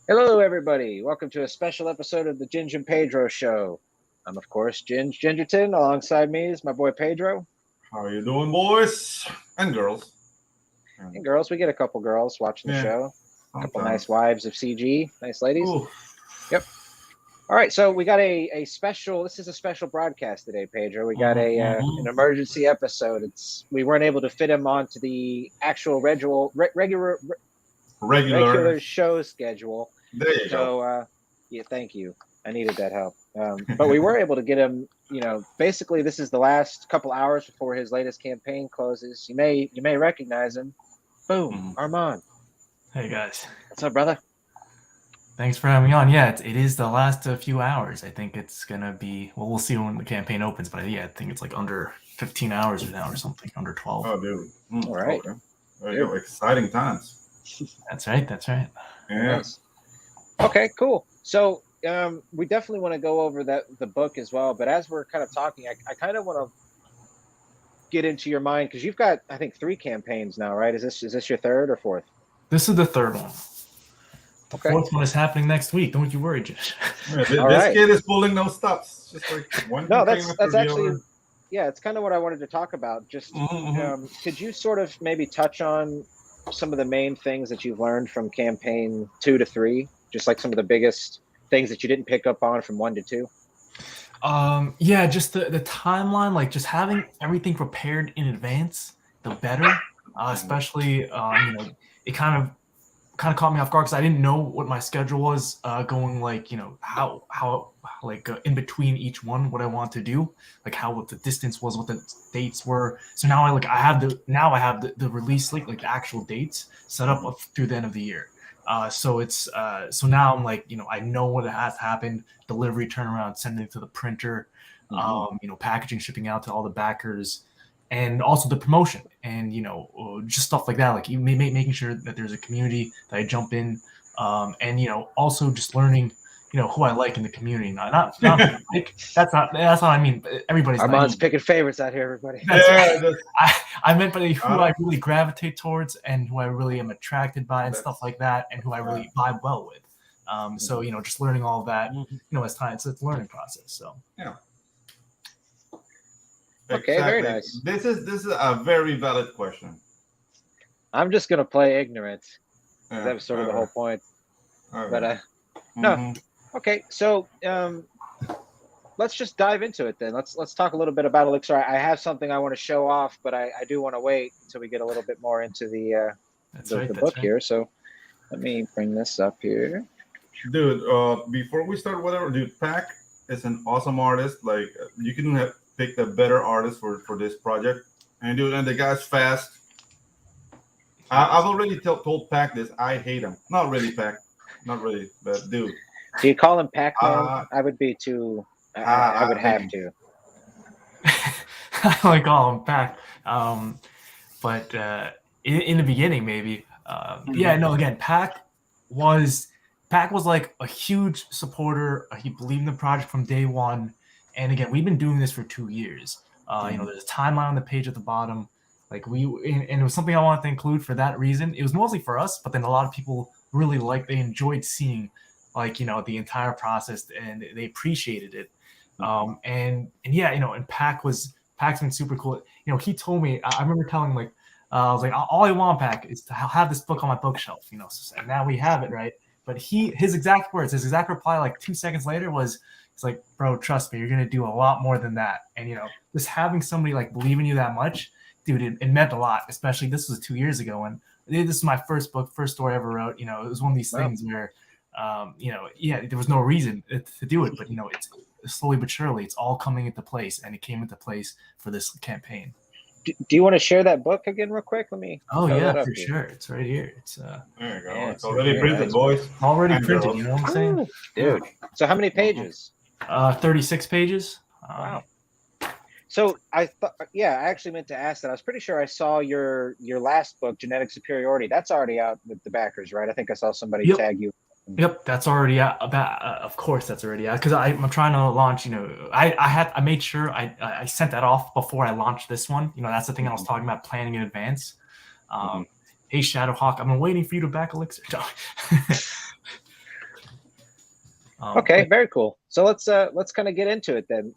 Hello, everybody. Welcome to a special episode of the Ginge and Pedro show. I'm, of course, Ginge Gingerton. Alongside me is my boy Pedro. How are you doing, boys and girls? And girls, we get a couple girls watching the show. A couple nice wives of CG. Nice ladies. Ooh. Yep. All right, so we got a special. This is a special broadcast today, Pedro. We got an emergency episode. We weren't able to fit him onto the actual regular show schedule. There you go. Yeah, thank you. I needed that help. But we were able to get him. Basically, this is the last couple hours before his latest campaign closes. You may recognize him. Boom, Arman. Hey guys. What's up, brother? Thanks for having me on. Yeah, it is the last few hours. I think it's gonna be. Well, we'll see when the campaign opens. But yeah, I think it's like under 15 hours now or something, under 12. Oh, dude. All right. Okay. There you go. Exciting times. That's right. Yeah. Nice. Okay, cool. So we definitely want to go over the book as well. But as we're kind of talking, I kind of want to get into your mind because you've got, I think, 3 campaigns now, right? Is this your third or fourth? This is the third one. Okay. The fourth one is happening next week. Don't you worry, Josh. This kid is pulling no stops. Just like one. No, that's actually. Yeah, it's kind of what I wanted to talk about. Just could you sort of maybe touch on some of the main things that you've learned from campaign 2 to 3? Just like some of the biggest things that you didn't pick up on from 1 to 2? Yeah, just the timeline, like just having everything prepared in advance, the better. Especially, it kind of caught me off guard because I didn't know what my schedule was going, like, how in between each one, what I want to do, like what the distance was, what the dates were. So now I have the release like the actual dates set up through the end of the year. So it's so now I'm like, I know what has happened, delivery, turnaround, sending it to the printer, packaging, shipping out to all the backers, and also the promotion and just stuff like that, like making sure that there's a community that I jump in, and also just learning who I like in the community. Not like, that's not I mean. Everybody's Arman's picking favorites out here, everybody. I meant by who I really gravitate towards and who I really am attracted by and stuff like that, and who I really vibe well with. So just learning all of that, as time, it's a learning process. So yeah. Okay, exactly. Very nice. This is a very valid question. I'm just gonna play ignorant. That was sort of the whole point. But no. Okay, so let's just dive into it then. Let's talk a little bit about Elixir. I have something I want to show off, but I do want to wait until we get a little bit more into the book here. So let me bring this up here. Dude, before we start, whatever, dude, Pac is an awesome artist. Like, you couldn't have picked a better artist for this project. And dude, and the guy's fast. I've already told Pac this. I hate him. Not really, Pac. Not really, but dude. Do you call him Pac-Man? I would be too. I would have to. I like call him Pac, but in the beginning, maybe. Yeah, no. Again, Pac was like a huge supporter. He believed in the project from day one, and again, we've been doing this for 2 years. There's a timeline on the page at the bottom. Like and it was something I wanted to include for that reason. It was mostly for us, but then a lot of people really they enjoyed seeing the entire process, and they appreciated it. And yeah, and Pac's been super cool. He told me, I remember telling him, I was like, all I want, Pac, is to have this book on my bookshelf, and now we have it, right? But his exact words, his exact reply, like 2 seconds later was, it's like, bro, trust me, you're going to do a lot more than that. And, just having somebody believe in you that much, dude, it meant a lot, especially this was 2 years ago. And this is my first book, first story I ever wrote. It was one of these things where, there was no reason to do it, but, it's slowly but surely, it's all coming into place, and it came into place for this campaign. Do you want to share that book again real quick? Let me. Oh, yeah, for sure. It's right here. It's there you go. Yeah, it's already printed, boys. Already printed, you know what I'm saying? Dude. So how many pages? 36 pages. Wow. So I actually meant to ask that. I was pretty sure I saw your last book, Genetic Superiority. That's already out with the backers, right? I think I saw somebody tag you. Yep, that's already out. Of course, that's already out because I'm trying to launch. I made sure I sent that off before I launched this one. That's the thing I was talking about, planning in advance. Hey, Shadowhawk, I've been waiting for you to back Elixir. Okay, very cool. So let's kind of get into it then.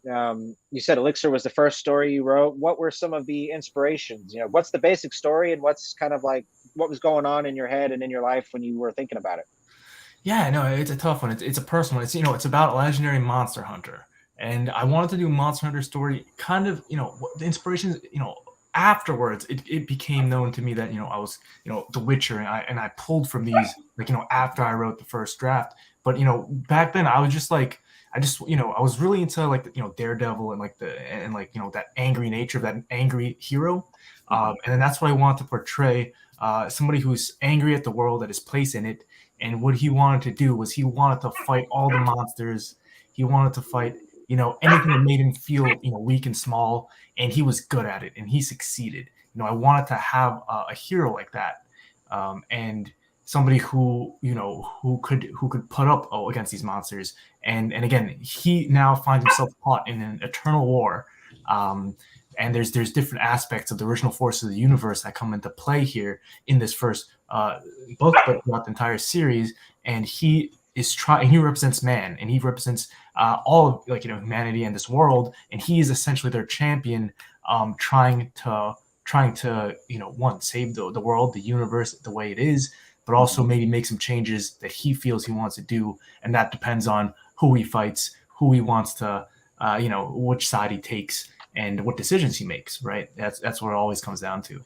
You said Elixir was the first story you wrote. What were some of the inspirations? You know, what's the basic story, and what's kind of like what was going on in your head and in your life when you were thinking about it? Yeah, no, it's a tough one. It's a personal one. It's, it's about a legendary monster hunter. And I wanted to do a monster hunter story, kind of, the inspirations, afterwards it became known to me that, I was, The Witcher, and I pulled from these, like, after I wrote the first draft. But, back then I was just like, I was really into like, Daredevil and like that angry nature of that angry hero. And then that's what I wanted to portray, somebody who's angry at the world, at his place in it. And what he wanted to do was he wanted to fight all the monsters. He wanted to fight, anything that made him feel, weak and small. And he was good at it, and he succeeded. I wanted to have a hero like that, and somebody who, who could put up against these monsters. And again, he now finds himself caught in an eternal war. And there's different aspects of the original forces of the universe that come into play here in this first book, but throughout the entire series. And he is trying. He represents man, and he represents all of, like, humanity and this world. And he is essentially their champion, trying to one, save the world, the universe the way it is, but also maybe make some changes that he feels he wants to do. And that depends on who he fights, who he wants to, which side he takes, and what decisions he makes, right? That's what it always comes down to.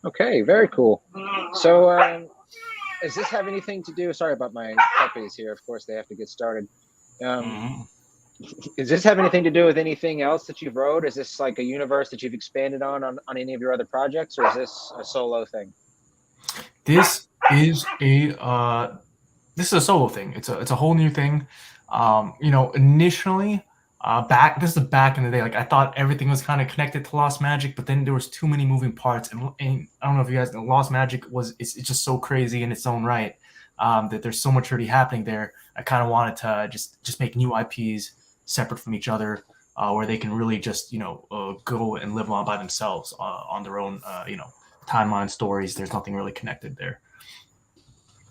Okay, very cool. So does this have anything to do, sorry about my puppies here, of course they have to get started. Does this have anything to do with anything else that you've wrote? Is this like a universe that you've expanded on any of your other projects, or is this a solo thing? This is a solo thing. It's a whole new thing. Initially, this is back in the day, like, I thought everything was kind of connected to Lost Magic, but then there was too many moving parts, and I don't know if you guys know, Lost Magic it's just so crazy in its own right, that there's so much already happening there. I kind of wanted to just make new IPs separate from each other, where they can really just go and live on by themselves, on their own, timeline stories. There's nothing really connected there.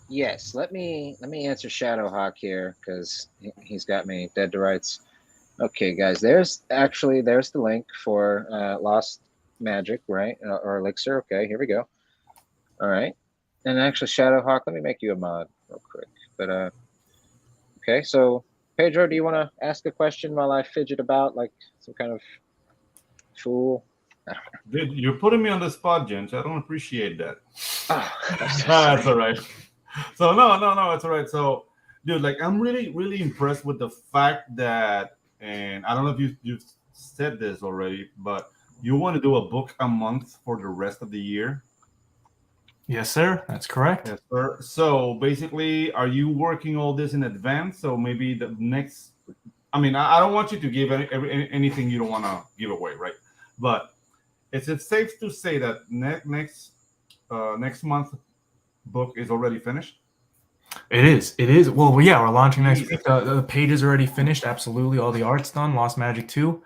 Yes, let me answer Shadowhawk here, because he's got me dead to rights. Okay, guys, there's the link for Lost Magic, right? Or Elixir. Okay, here we go. All right. And actually, Shadowhawk, let me make you a mod real quick. But okay, so Pedro, do you want to ask a question while I fidget about like some kind of fool? Dude, you're putting me on the spot, Ginge. I don't appreciate that. Oh, that's all right. So no, it's all right. So, dude, like, I'm really, really impressed with the fact that, and I don't know if you've said this already, but you want to do a book a month for the rest of the year. Yes, sir. That's correct. Yes, sir. So basically, are you working all this in advance? So maybe the next, I mean, I don't want you to give anything you don't want to give away, right? But is it safe to say that next month book is already finished? It is. Well, yeah, we're launching next week. The page is already finished. Absolutely. All the art's done. Lost Magic 2.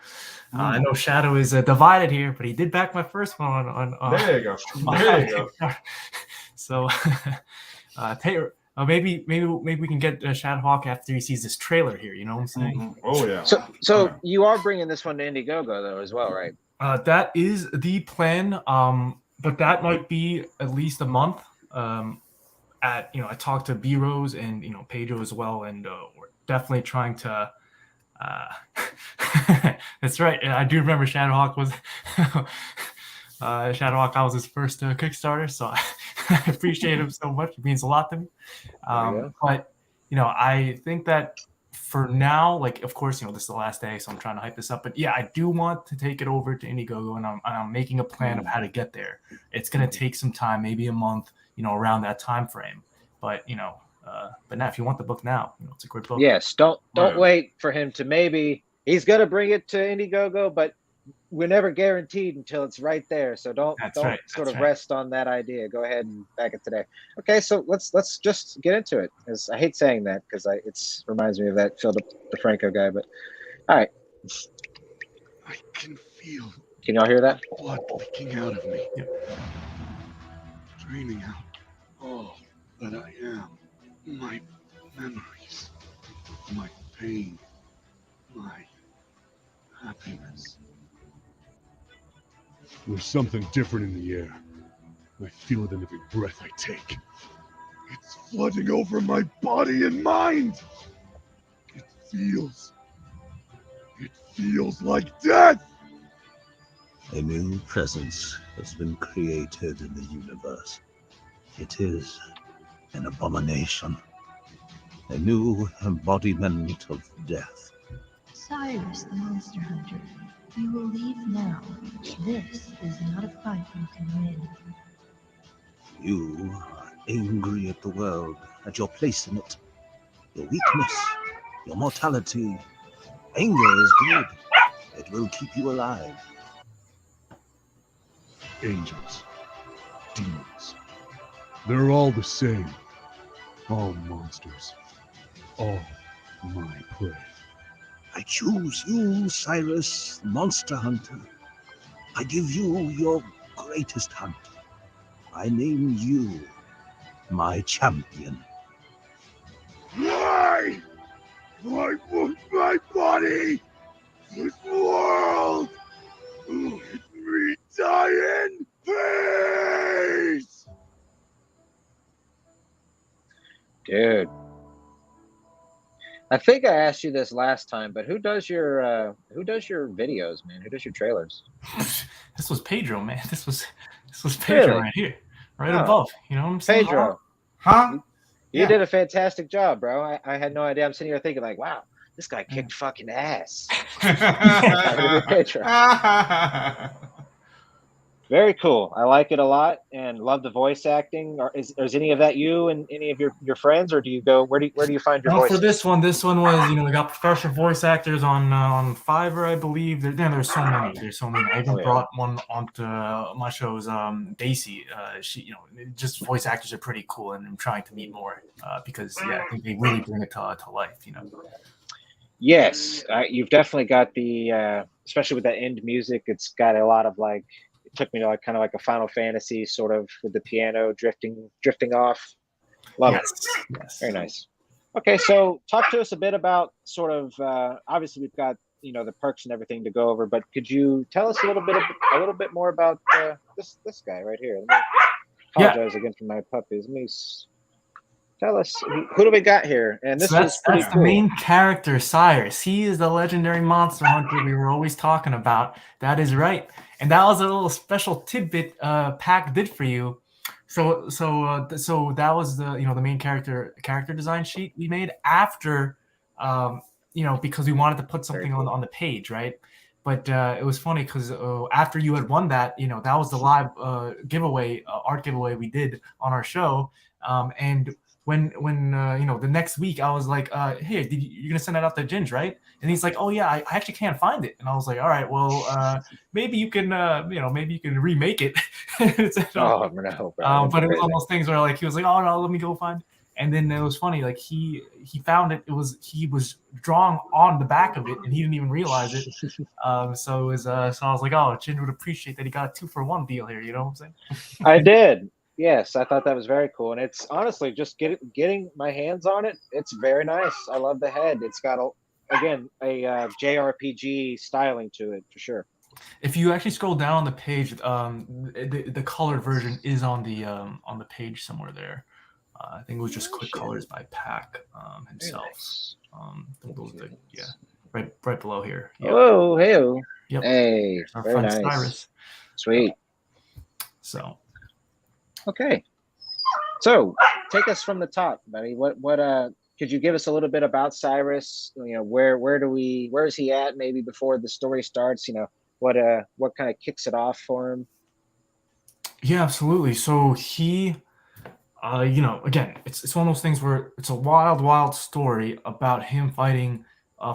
I know Shadow is divided here, but he did back my first one on there you go. There you go. So, maybe we can get Shadowhawk after he sees this trailer here. You know what I'm saying? Mm-hmm. Oh yeah. So you are bringing this one to Indiegogo though as well, right? That is the plan. But that might be at least a month. I talked to B Rose and Pedro as well, and we're definitely trying to. That's right. I do remember Shadowhawk was his first Kickstarter, so I appreciate him so much. It means a lot to me. But I think that for now, like, of course, this is the last day, so I'm trying to hype this up. But yeah, I do want to take it over to Indiegogo, and I'm making a plan of how to get there. It's going to take some time, maybe a month, around that time frame. But but now, if you want the book now, it's a great book. Yes, don't wait for him to maybe. He's going to bring it to Indiegogo, but we're never guaranteed until it's right there. So don't rest on that idea. Go ahead and back it today. Okay, so let's just get into it. Because I hate saying that because it reminds me of that Phil DeFranco guy. But all right, I can feel. Can y'all hear that? Blood leaking out of me, Yep. draining out all that I am. My memories, my pain, my happiness. There's something different in the air. I feel it in every breath I take. It's flooding over my body and mind. It feels like death. A new presence has been created in the universe. It is an abomination. A new embodiment of death. Cyrus, the monster hunter, you will leave now. This is not a fight you can win. You are angry at the world, at your place in it. Your weakness, your mortality. Anger is good. It will keep you alive. Angels, demons, they're all the same. All monsters, all my prey. I choose you, Cyrus, monster hunter. I give you your greatest hunt. I name you my champion. Why? Why won't my body, this world, let me die in peace? Dude. I think I asked you this last time, but who does your videos, man? Who does your trailers? This was Pedro, man. This was Pedro Really? right here, right above. You know what I'm saying? Pedro, Huh? you did a fantastic job, bro. I had no idea. I'm sitting here thinking like, wow, this guy kicked fucking ass. Pedro. Very cool. I like it a lot and love the voice acting. Or is any of that you and any of your friends, or do you go where do you find your voice? For this one was we got professional voice actors on Fiverr, I believe. There's so many. There's so many. I even brought one onto my shows. Daisy, she just voice actors are pretty cool, and I'm trying to meet more because I think they really bring it to life. Yes, you've definitely got the especially with that end music. It's got a lot of like. It took me to like kind of like a Final Fantasy sort of with the piano drifting off. Love it. Yes. Very nice. Okay, so talk to us a bit about sort of obviously we've got the perks and everything to go over, but could you tell us a little bit more about this guy right here? Let me apologize again for my puppies. Let me tell us who do we got here? And this is pretty cool. The main character, Cyrus. He is the legendary monster hunter we were always talking about. That is right. And that was a little special tidbit Pack did for you. So that was the main character design sheet we made after because we wanted to put something on the page, right? But it was funny because after you had won that, that was the live giveaway, art giveaway we did on our show, and when the next week I was like, hey, you're gonna send that out to Ginge, right? And he's like, oh yeah, I actually can't find it. And I was like, all right, well maybe you can remake it. Oh no, bro. But it was one of those things where like he was like, oh no, let me go find it. And then it was funny, like he found it. He was drawing on the back of it, and he didn't even realize it. So it was so I was like, oh, Ginge would appreciate that he got a 2-for-1 deal here. You know what I'm saying? I did. Yes, I thought that was very cool, and it's honestly just getting my hands on it. It's very nice. I love the head. It's got a JRPG styling to it for sure. If you actually scroll down on the page, the colored version is on the page somewhere there. I think it was just Quick Colors by Pack himself. Nice. Right below here. Yep. Oh, hey, yep. Hey, our very friend nice. Cyrus. Sweet. So. Okay. So take us from the top, buddy. What could you give us a little bit about Cyrus? Where is he at maybe before the story starts? What kind of kicks it off for him? Yeah, absolutely. So he again, it's one of those things where it's a wild story about him fighting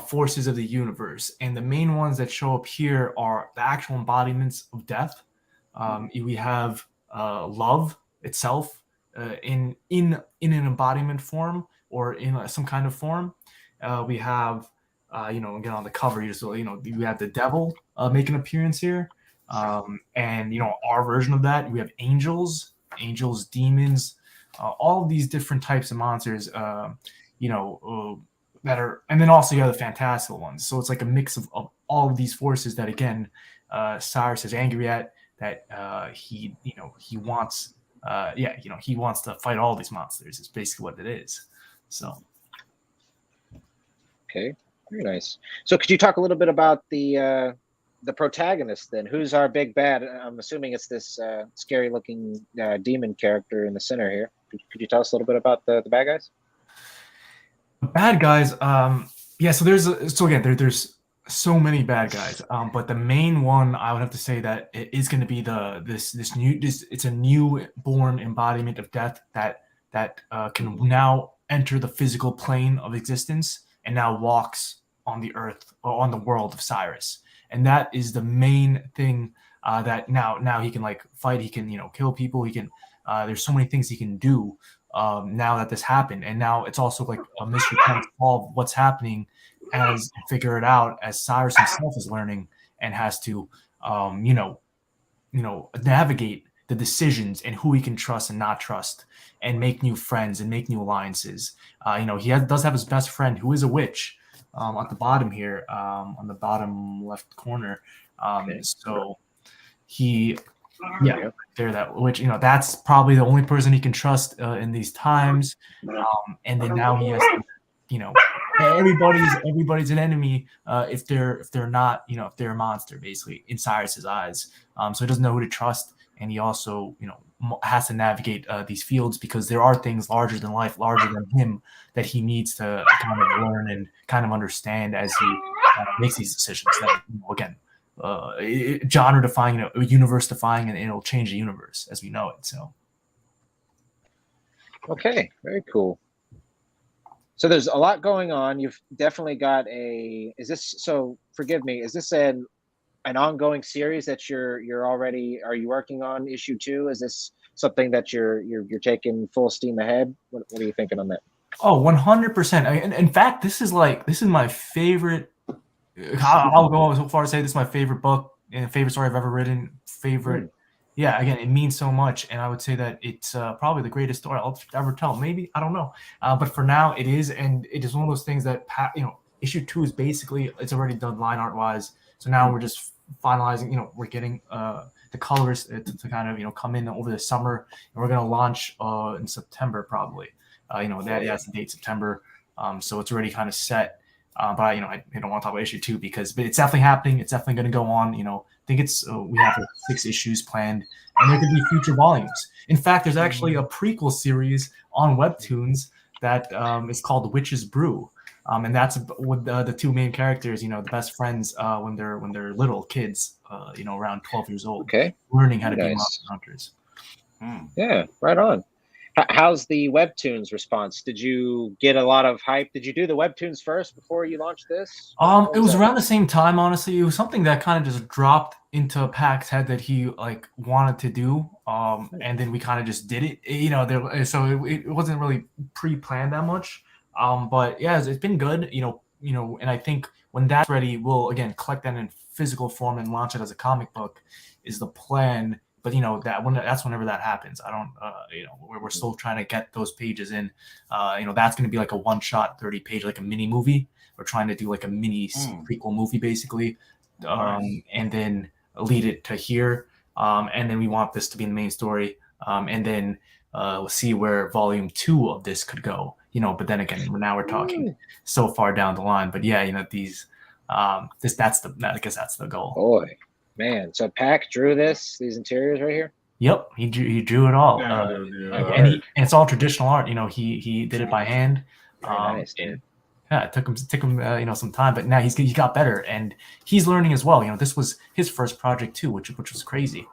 forces of the universe, and the main ones that show up here are the actual embodiments of death. We have love itself in an embodiment form or in some kind of form. We have again on the cover, you have the devil make an appearance here, and our version of that, we have angels, demons, all of these different types of monsters. that are, and then also you have the fantastical ones. So it's like a mix of all of these forces that again, Cyrus is angry at, that he wants, he wants to fight all these monsters. It's basically what it is. So. Okay, very nice. So could you talk a little bit about the protagonist then? Who's our big bad? I'm assuming it's this scary looking demon character in the center here. Could you tell us a little bit about the bad guys? The bad guys, so there's so many bad guys, but the main one I would have to say that it is going to be it's a newborn embodiment of death that can now enter the physical plane of existence and now walks on the earth or on the world of Cyrus. And that is the main thing that now he can like fight. He can kill people. He can. There's so many things he can do now that this happened. And now it's also like a mystery trying to solve what's happening as figure it out as Cyrus himself is learning and has to navigate the decisions and who he can trust and not trust and make new friends and make new alliances. He does have his best friend who is a witch. At the bottom here, on the bottom left corner. So he, there, that which that's probably the only person he can trust in these times. And then now he has to, everybody's an enemy if they're not, if they're a monster basically in Cyrus's eyes. So he doesn't know who to trust, and he also has to navigate these fields because there are things larger than life, larger than him, that he needs to kind of learn and kind of understand as he makes these decisions. That again, genre defying, universe defying, and it'll change the universe as we know it. So, okay, very cool. So there's a lot going on. You've definitely got forgive me, is this an ongoing series that you're already, are you working on issue 2? Is this something that you're taking full steam ahead? What are you thinking on that? Oh, 100%. In fact, this is my favorite. I'll go so far as say this is my favorite book and favorite story I've ever written. Yeah, again, it means so much, and I would say that it's probably the greatest story I'll ever tell. Maybe, I don't know, but for now it is, and it is one of those things that issue 2 is basically, it's already done line art wise. So now we're just finalizing. We're getting the colors to kind of come in over the summer, and we're gonna launch in September probably. That's the date, September. So it's already kind of set. But I don't want to talk about issue 2 but it's definitely happening. It's definitely going to go on. I think it's we have 6 issues planned, and there could be future volumes. In fact, there's actually a prequel series on Webtoons that is called Witch's Brew, and that's with the 2 main characters. The best friends when they're little kids, around 12 years old, learning how to be monster hunters. Yeah, right on. How's the Webtoons response? Did you get a lot of hype? Did you do the Webtoons first before you launched this? It was around the same time, honestly. It was something that kind of just dropped into Pac's head that he wanted to do, and then we kind of just did it. So it wasn't really pre-planned that much. But yeah, it's been good. And I think when that's ready, we'll again collect that in physical form and launch it as a comic book. Is the plan. But that's whenever that happens. I don't, we're still trying to get those pages in. That's going to be like a one-shot 30-page, like a mini movie. We're trying to do like a mini prequel movie, basically, and then lead it to here. And then we want this to be the main story. And then we'll see where volume 2 of this could go. But then again, now we're talking so far down the line. But yeah, these, I guess that's the goal. Boy. Man, so Pac drew these interiors right here? Yep, he drew it all. And it's all traditional art. He did it by hand. Nice, dude. Yeah, it took him some time, but now he got better, and he's learning as well. This was his first project too, which was crazy.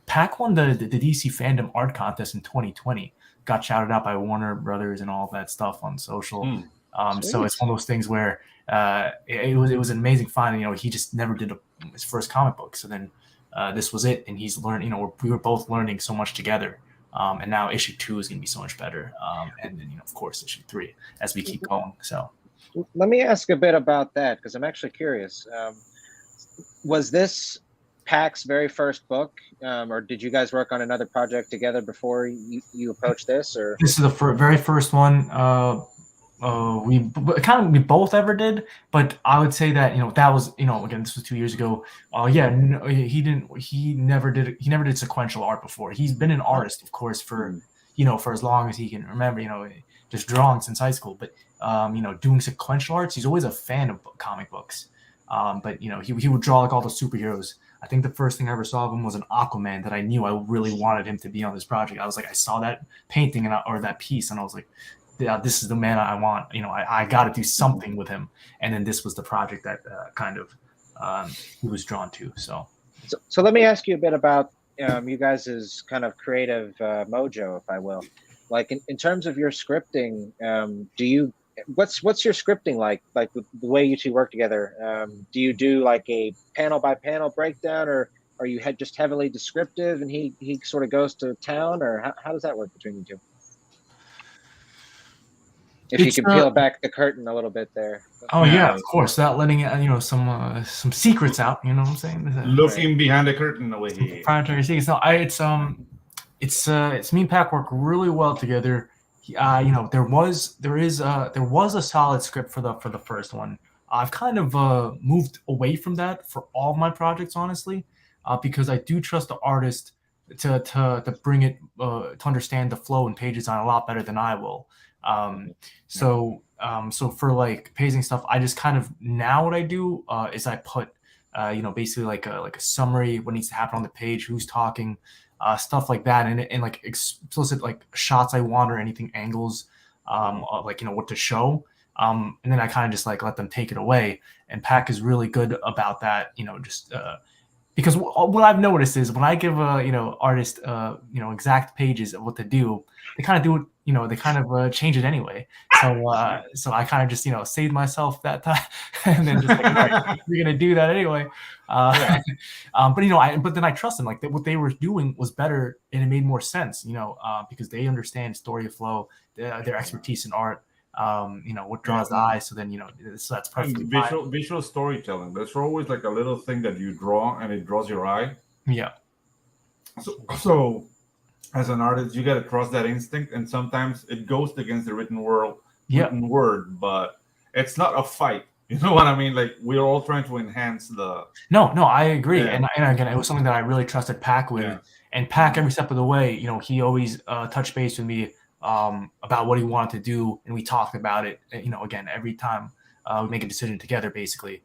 Pac won the DC fandom art contest in 2020. Got shouted out by Warner Brothers and all that stuff on social. So it's one of those things where it was an amazing find. He just never did his first comic book, so then this was it, and he's learned. We were both learning so much together, and now issue 2 is going to be so much better, and then of course issue 3 as we keep going. So let me ask a bit about that because I'm actually curious. Was this Pac's very first book, or did you guys work on another project together before you approached this? Or this is the very first one. we both ever did, but I would say that that was again, this was 2 years ago. He never did sequential art before. He's been an artist, of course, for for as long as he can remember, just drawing since high school. But doing sequential arts, he's always a fan of comic books. But he would draw like all the superheroes. I think the first thing I ever saw of him was an Aquaman that I knew I really wanted him to be on this project. I was like, I saw that painting or that piece, and I was like, yeah, this is the man I want. I got to do something with him. And then this was the project that he was drawn to. So let me ask you a bit about you guys' kind of creative mojo, if I will. Like in terms of your scripting, what's your scripting like with the way you two work together? Do you do like a panel by panel breakdown, or are you just heavily descriptive and he sort of goes to town, or how does that work between you two? If you can peel back the curtain a little bit there. Oh yeah, of course, without letting some secrets out. You know what I'm saying? Looking behind the curtain away here. Proprietary secrets. No, it's me and Pac work really well together. There was a solid script for the first one. I've kind of moved away from that for all of my projects, honestly, because I do trust the artist to bring it to understand the flow and page design a lot better than I will. So for like pacing stuff, I just kind of now what I do is I put basically like a summary, what needs to happen on the page, who's talking, stuff like that, and like explicit like shots I want or anything, angles, what to show, and then I kind of just like let them take it away. And Pac is really good about that, just because what I've noticed is when I give a artist exact pages of what to do, they kind of do it. They kind of change it anyway. So I kind of just saved myself that time, and then just like, right, you're gonna do that anyway. But then I trust them. Like what they were doing was better, and it made more sense. Because they understand story of flow, their expertise in art. What draws the eye. So then so that's perfectly fine. Visual storytelling. There's always like a little thing that you draw, and it draws your eye. Yeah. So as an artist, you got to trust that instinct, and sometimes it goes against the written word, but it's not a fight. You know what I mean? Like we're all trying to enhance the. No, I agree, and again, it was something that I really trusted Pac with, and Pac every step of the way, he always touched base with me about what he wanted to do, and we talked about it. Again, every time we make a decision together, basically.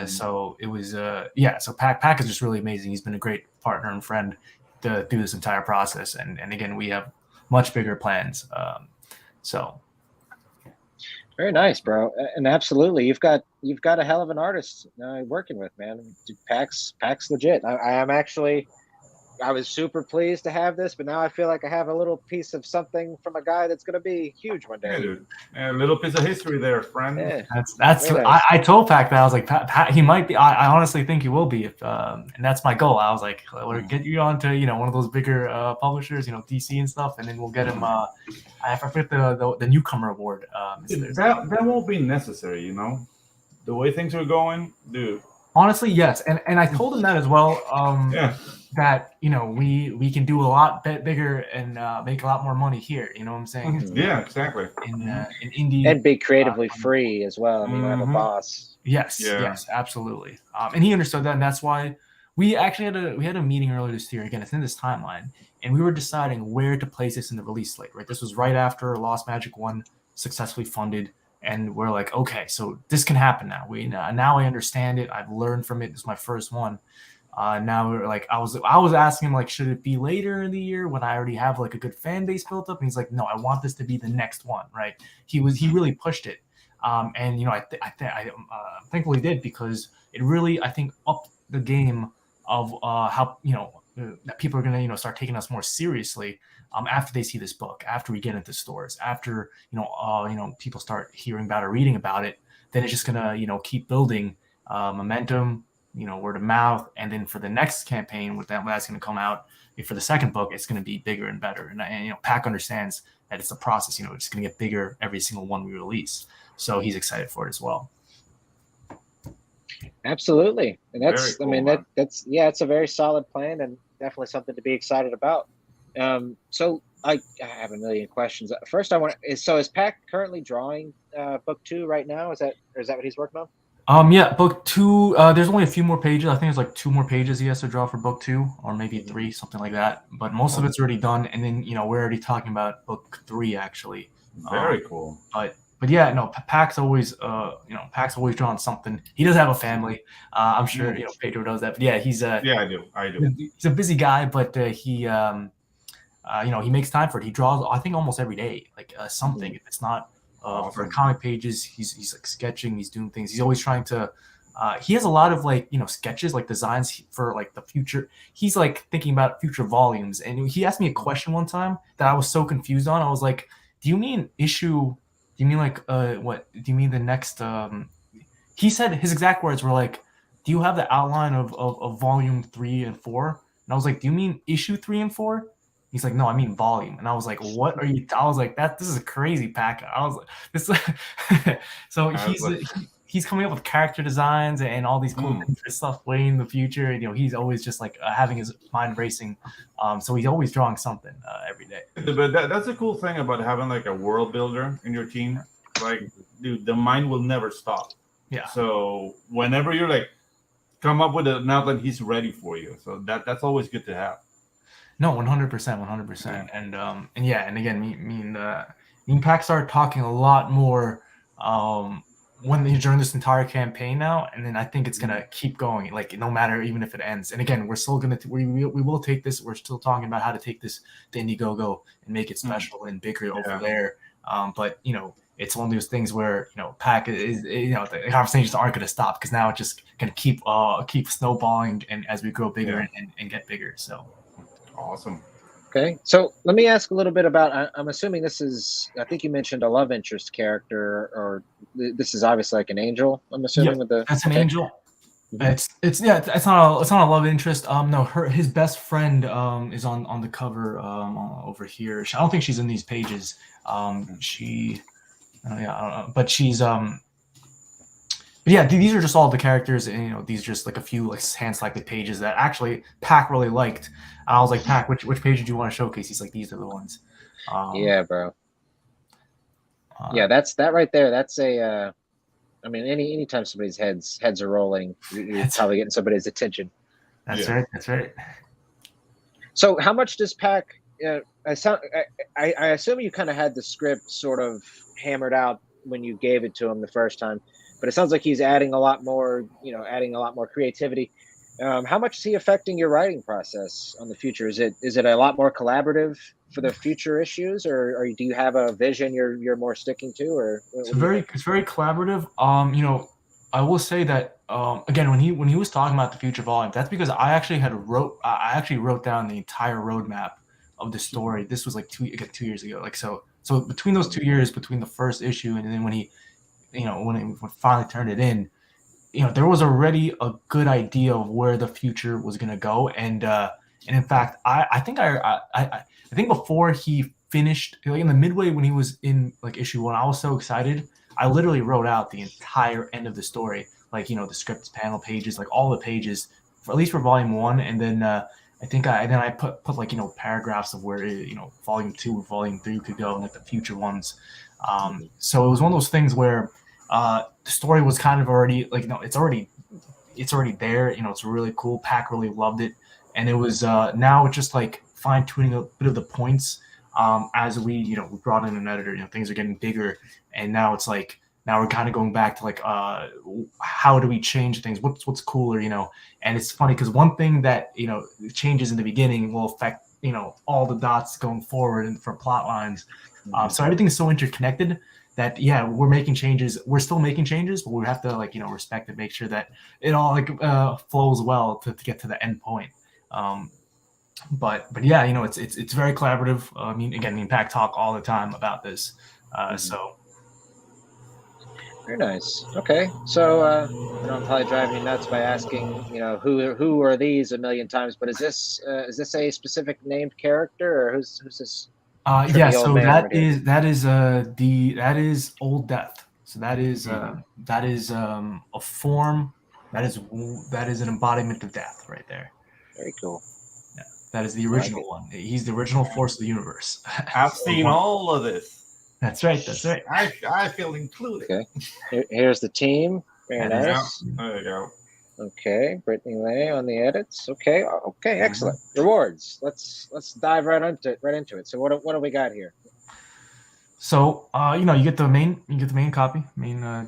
So it was So Pac is just really amazing. He's been a great partner and friend through this entire process, and again, we have much bigger plans. So very nice, bro, and absolutely, you've got a hell of an artist working with, man. Pac's legit. I was super pleased to have this, but now I feel like I have a little piece of something from a guy that's going to be huge one day. Yeah, dude. A little piece of history there, friend. Yeah. That's nice. I told Pac that I was like, Pat, he might be. I honestly think he will be, and that's my goal. I was like, we'll get you onto one of those bigger publishers, DC and stuff, and then we'll get him. I forget the newcomer award. That won't be necessary, the way things are going, dude. Honestly, yes, and I told him that as well. That we can do a lot bigger and make a lot more money here. You know what I'm saying? Yeah, exactly. In indie and be creatively free as well. I mean, I'm a boss. Yes, absolutely. And he understood that, and that's why we actually had a meeting earlier this year. Again, it's in this timeline, and we were deciding where to place this in the release slate. Right, this was right after Lost Magic 1 successfully funded. And we're like, okay, so this can happen now. Now I understand it. I've learned from it. It's my first one. Now we're like, I was asking him, like, should it be later in the year when I already have like a good fan base built up? And he's like, no, I want this to be the next one, right? He really pushed it, and I thankfully did, because it really, I think, upped the game of how that people are gonna start taking us more seriously. After they see this book, after we get into stores, after people start hearing about or reading about it, then it's just gonna keep building momentum, word of mouth, and then for the next campaign that's gonna come out for the second book, it's gonna be bigger and better. And Pac understands that it's a process. It's gonna get bigger every single one we release, so he's excited for it as well. Absolutely, and that's cool, it's a very solid plan and definitely something to be excited about. So I have a million questions. First, I want so is Pac currently drawing book 2 right now? Is that what he's working on? Yeah, book 2. There's only a few more pages. I think there's like 2 more pages he has to draw for book 2, or maybe 3, something like that. But most of it's already done, and then we're already talking about book 3 actually. Very cool. But yeah, no, Pac's always Pac's always drawn something. He does have a family. I'm sure Pedro does that. But yeah, he's yeah, I do. He's a busy guy, but he he makes time for it. He draws, I think, almost every day, like something. If it's not for comic pages, he's like sketching, he's doing things. He's always trying to. He has a lot of like sketches, like designs for like the future. He's like thinking about future volumes, and he asked me a question one time that I was so confused on. I was like, "Do you mean issue? Do you mean like what? Do you mean the next?" He said his exact words were like, "Do you have the outline of volume 3 and 4?" And I was like, "Do you mean issue 3 and 4?" He's like, "No, I mean volume." And I was like, "What are you?" I was like, "This is a crazy pack." I was like, "This." So he's coming up with character designs and all these cool stuff way in the future. And he's always just like having his mind racing. So he's always drawing something every day. But that's a cool thing about having like a world builder in your team. Like, dude, the mind will never stop. Yeah. So whenever you're like, come up with an outline, he's ready for you. So that's always good to have. No, 100%. And again, me and Pac started talking a lot more during this entire campaign now, and then I think it's gonna keep going, like no matter even if it ends. And again, we're still gonna we will take this. We're still talking about how to take this to Indiegogo and make it special and bigger over there. But it's one of those things where Pac is the conversations aren't gonna stop, because now it's just gonna keep snowballing, and as we grow bigger and get bigger. So. Awesome. Okay, so let me ask a little bit about. I'm assuming this is. I think you mentioned a love interest character, or this is obviously like an angel. I'm assuming with the. That's an angel. It's not a love interest. No, his best friend is on the cover over here. I don't think she's in these pages. But she's But yeah, these are just all the characters, and these are just like a few like hand-selected pages that actually Pac really liked. And I was like, Pac, which page did you want to showcase? He's like, these are the ones. Yeah, bro. Yeah, that right there. That's a. I mean, anytime somebody's heads are rolling, you're probably getting somebody's attention. That's right. That's right. So, how much does Pac? I assume you kind of had the script sort of hammered out when you gave it to him the first time. But it sounds like he's adding a lot more, adding a lot more creativity. How much is he affecting your writing process on the future? Is it a lot more collaborative for the future issues, or do you have a vision you're more sticking to, or it's very collaborative. I will say that again, when he was talking about the future volume, that's because I actually wrote down the entire roadmap of the story. This was like 2 years ago. Like so between those 2 years, between the first issue and then when he finally turned it in, there was already a good idea of where the future was going to go. And in fact, I think before he finished, like in the midway when he was in like issue 1, I was so excited. I literally wrote out the entire end of the story, like, the scripts, panel pages, like all the pages, at least for volume 1. And then I think I put like, paragraphs of where, volume 2 or volume 3 could go, and like the future ones. So it was one of those things where the story was kind of already like, it's already there. It's really cool. Pac really loved it. And it was now it's just like fine tuning a bit of the points as we brought in an editor. Things are getting bigger, and now it's like we're kind of going back to like how do we change things? What's cooler? And it's funny because one thing that changes in the beginning will affect all the dots going forward and for plot lines. So everything is so interconnected that we're making changes. We're still making changes, but we have to respect and make sure that it all flows well to get to the end point. But yeah, it's very collaborative. Pac talk all the time about this. So very nice. Okay, so I'm probably driving you nuts by asking who are these a million times, but is this a specific named character, or who's this? So that is Old Death. So that is a form that is an embodiment of death right there. Very cool. Yeah. That is the original one. He's the original force of the universe. I've seen all of this. That's right. That's right. I feel included. Okay. Here's the team. Very nice. Yeah, there you go. Okay, Brittany Lay on the edits. Okay, excellent. Rewards. Let's dive right into it. So what do we got here? So you get the main copy,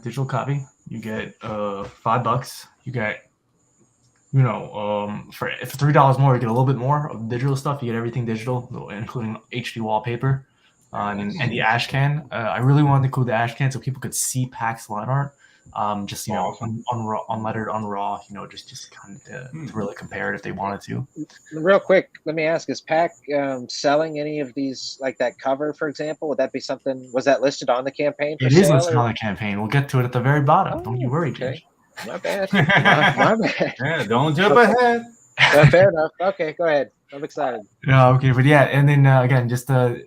digital copy. You get $5. You get for $3 more, you get a little bit more of digital stuff. You get everything digital, including HD wallpaper, and the ash can. I really wanted to include the ash can so people could see Pac's line art. Just Awesome. unlettered, on raw, just kind of to really compare it if they wanted to. Real quick, let me ask: is Pac selling any of these, like that cover, for example? Would that be something? Was that listed on the campaign? It is listed on the campaign. We'll get to it at the very bottom. Don't you worry, okay. Ginge. My bad. My bad. Yeah, don't jump ahead. Fair enough. Okay, go ahead. I'm excited. No, okay, but yeah, and then again, just I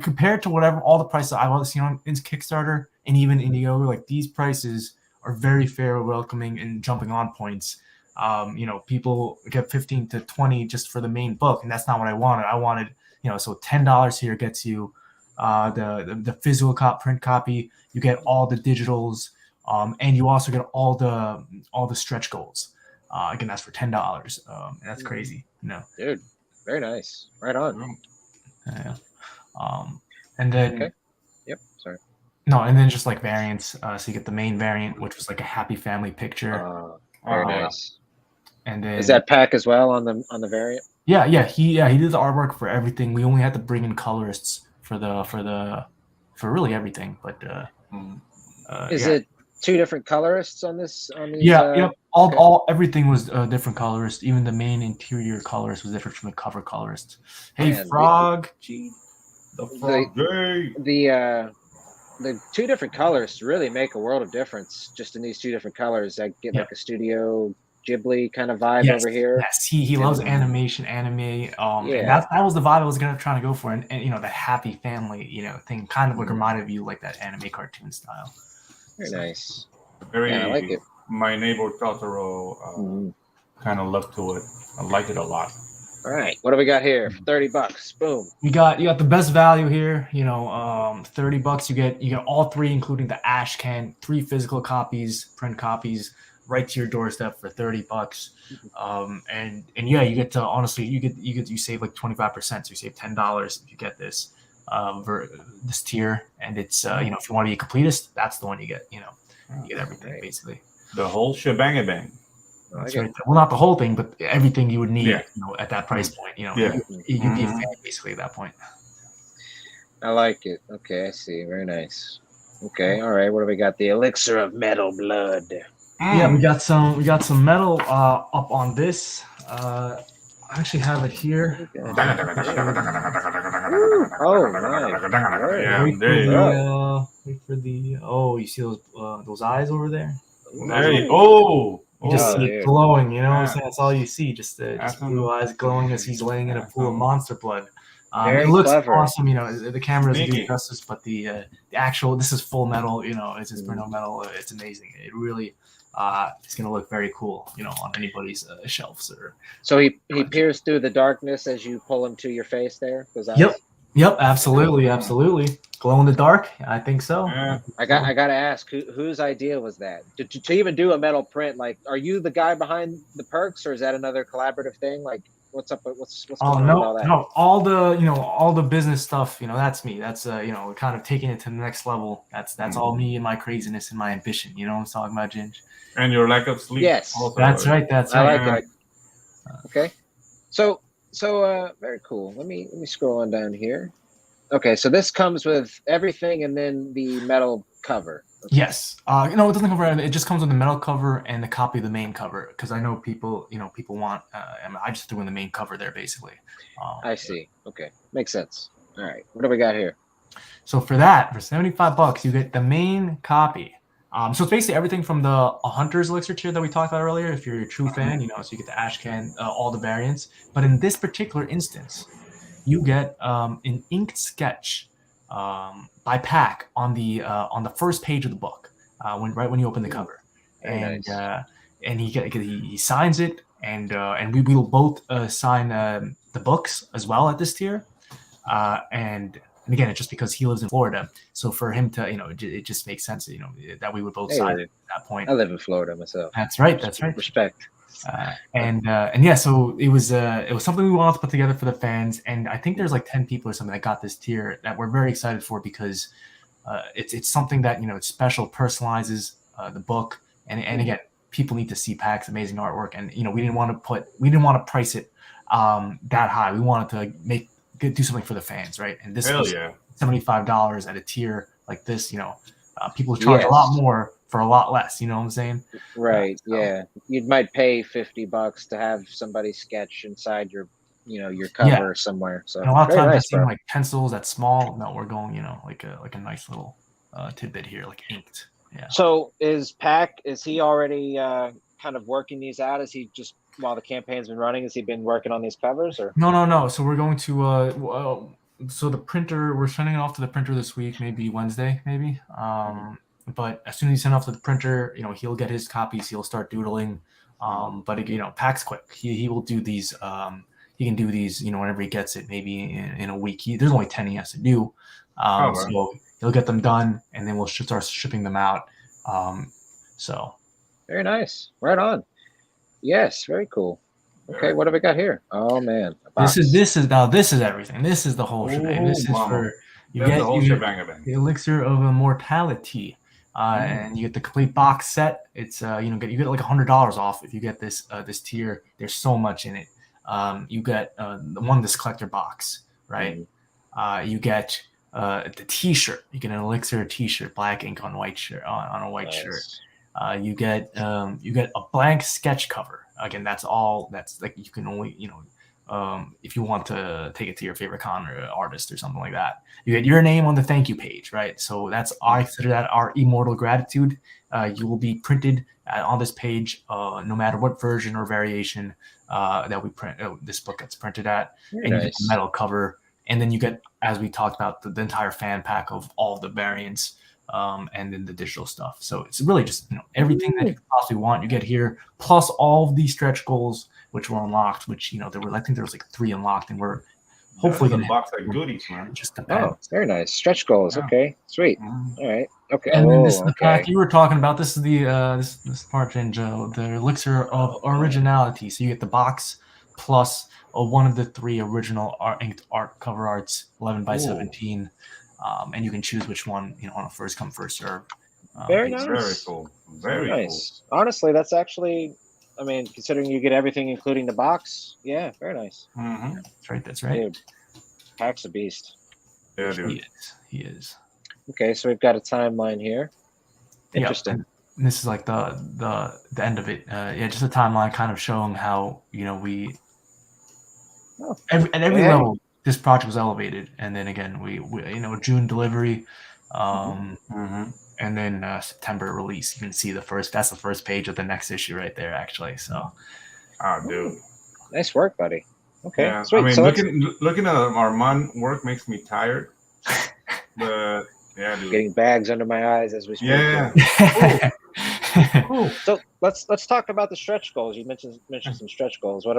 compared to all the prices I've seen on in Kickstarter and even Indiegogo, like these prices are very fair, welcoming, and jumping on points. People get 15 to 20 just for the main book, and that's not what I wanted. I wanted, so $10 here gets you the physical print copy. You get all the digitals, and you also get all the stretch goals. Again, that's for $10. And that's crazy, Dude, very nice. Right on. Yeah. And then. Okay. Yep. Sorry. No, and then just like variants. So you get the main variant, which was like a happy family picture. Very nice. And then is that Pac as well on the variant? Yeah. He did the artwork for everything. We only had to bring in colorists for really everything. But is it two different colorists on this? On these, Yep. All everything was different colorist. Even the main interior colorist was different from the cover colorist. Hey, Man, Frog. Gee. The frog. The two different colors really make a world of difference. Just in these two different colors, I get like a Studio Ghibli kind of vibe over here. Yes, he loves animation, anime. And that was the vibe I was trying to go for, and the happy family, thing, kind of like reminded you like that anime cartoon style. Very nice. Very. I like it. My neighbor Totoro kind of look to it. I liked it a lot. All right, what do we got here for $30? Boom. You got the best value here. $30. You get all three, including the ash can, 3 physical copies, print copies, right to your doorstep for $30. And yeah, you get to honestly, you save like 25%. So you save $10 if you get this this tier, and it's if you want to be a completist, that's the one you get. You get everything basically. The whole shebang bang. That's right. Well, not the whole thing, but everything you would need at that price point. You'd be a fan basically at that point. I like it. Okay, I see. Very nice. Okay, all right. What do we got? The Elixir of Metal Blood. Yeah, we got some metal up on this. I actually have it here. Oh, nice. Yeah, wait for the. Oh, you see those eyes over there? You just see it glowing, what I'm saying? That's all you see, just blue eyes glowing as he's laying in a pool of monster blood. It looks awesome, the camera doesn't do justice, but the actual, this is full metal, it's just Bruno metal. It's amazing. It really it's going to look very cool, on anybody's shelves. So he peers through the darkness as you pull him to your face there? Yep, absolutely. Glow in the dark? I think so. Yeah. I got to ask, whose idea was that? To even do a metal print, like, are you the guy behind the perks, or is that another collaborative thing? Like, what's up? What's going on with all that? No, all the business stuff, that's me. That's kind of taking it to the next level. That's all me and my craziness and my ambition. You know what I'm talking about, Ginge? And your lack of sleep. Yes. Also. That's right. I like it. Okay. So very cool. Let me scroll on down here. Okay, so this comes with everything and then the metal cover. Okay. Yes. It doesn't come with it. It just comes with the metal cover and the copy of the main cover, because I know people want. I just threw in the main cover there basically. I see. Okay, makes sense. All right, what do we got here? So for $75, you get the main copy. So it's basically everything from the Hunters Elixir tier that we talked about earlier. If you're a true fan, so you get the ash can, all the variants. But in this particular instance, you get an inked sketch by Pac on the first page of the book, when you open the cover, and he signs it, and we will both sign the books as well at this tier. And again, it's just because he lives in Florida, so for him to, it just makes sense, that we would both sign at that point. I live in Florida myself. That's right. That's right. Respect. And yeah, so it was something we wanted to put together for the fans, and I think there's like 10 people or something that got this tier that we're very excited for, because it's something that it's special, personalizes the book, and again, people need to see Pac's amazing artwork, and we didn't want to price it that high. We wanted to do something for the fans, right? And this was $75 at a tier like this. People charge a lot more for a lot less. You know what I'm saying? Right. Yeah. You might pay $50 to have somebody sketch inside your cover somewhere. So and a lot of times I've seen like pencils that's small. No, we're going, like a nice little tidbit here, like inked. Yeah. So is he already kind of working these out? Is he just, while the campaign's been running, has he been working on these covers, or? No. So we're going to so the printer, we're sending it off to the printer this week, maybe Wednesday, maybe. But as soon as he send off to the printer, he'll get his copies. He'll start doodling. But Pac's quick. He will do these. He can do these. Whenever he gets it, maybe in a week. There's only 10 he has to do. So he'll get them done, and then we'll start shipping them out. So very nice. Right on. Yes, very cool. Okay, what have we got here? Oh man, this is everything. This is the whole shebang. This is for you get the Elixir of Immortality. And you get the complete box set. It's you get like $100 off if you get this tier. There's so much in it. You get this collector box, right? You get the T-shirt. You get an Elixir T-shirt, black ink on white shirt on a white shirt. You get a blank sketch cover. Again, that's all. That's like you can only if you want to take it to your favorite con or artist or something like that. You get your name on the thank you page, right? So I consider that our immortal gratitude. You will be printed on this page, no matter what version or variation that we print. This book gets printed at, and you get the metal cover, and then you get, as we talked about, the entire fan pack of all the variants, and then the digital stuff. So it's really just everything that you could possibly want. You get here, plus all of these stretch goals, which were unlocked. Which I think there was like 3 unlocked, and we're hopefully going to box like goodies, man. Just depends. Very nice stretch goals. Yeah. Okay, sweet. All right. Okay. And then this is the pack you were talking about. This is the this part, Ginge, the Elixir of Originality. So you get the box plus one of the 3 original inked art cover arts, 11 by 17, and you can choose which one on a first come first serve. Very nice. Very cool. Very nice. Cool. Honestly, that's actually. I mean, considering you get everything, including the box, yeah, very nice. Mm-hmm. That's right. Dude, Pac's a beast. Yeah, dude. He is. Okay, so we've got a timeline here. Interesting. Yep. And this is like the end of it. Just a timeline, kind of showing how we at every level this project was elevated, and then again we June delivery, and then September release. You can see that's the first page of the next issue right there, actually. So, dude, nice work, buddy. Okay, yeah. Sweet. I mean, so looking at Arman work makes me tired, but yeah, dude. Getting bags under my eyes as we speak. Yeah. Cool. So let's talk about the stretch goals. You mentioned some stretch goals. What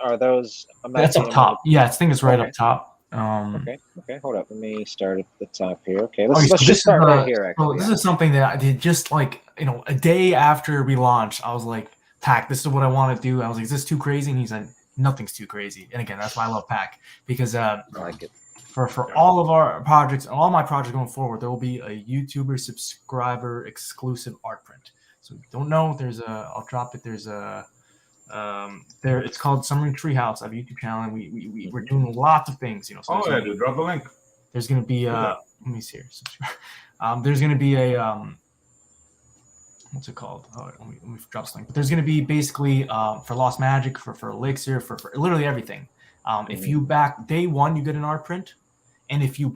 are those? That's up top. Yeah, I think it's right up top. Okay. Hold up. Let me start at the top here. Okay, let's just start right here. Actually, this is something that I did just like a day after we launched. I was like, Pac, this is what I want to do. I was like, is this too crazy? And he said, nothing's too crazy. And again, that's why I love Pac, because I like it. For all of our projects and all my projects going forward, there will be a YouTuber subscriber exclusive art print. So if you don't know, I'll drop it. There's a it's called Summering Treehouse. I have a YouTube channel, and we're doing lots of things. So dude, drop the link. There's gonna be let me see here. There's gonna be a what's it called? Let me drop this link. But there's gonna be basically for Lost Magic, for Elixir, for literally everything. If you back day one, you get an art print, and if you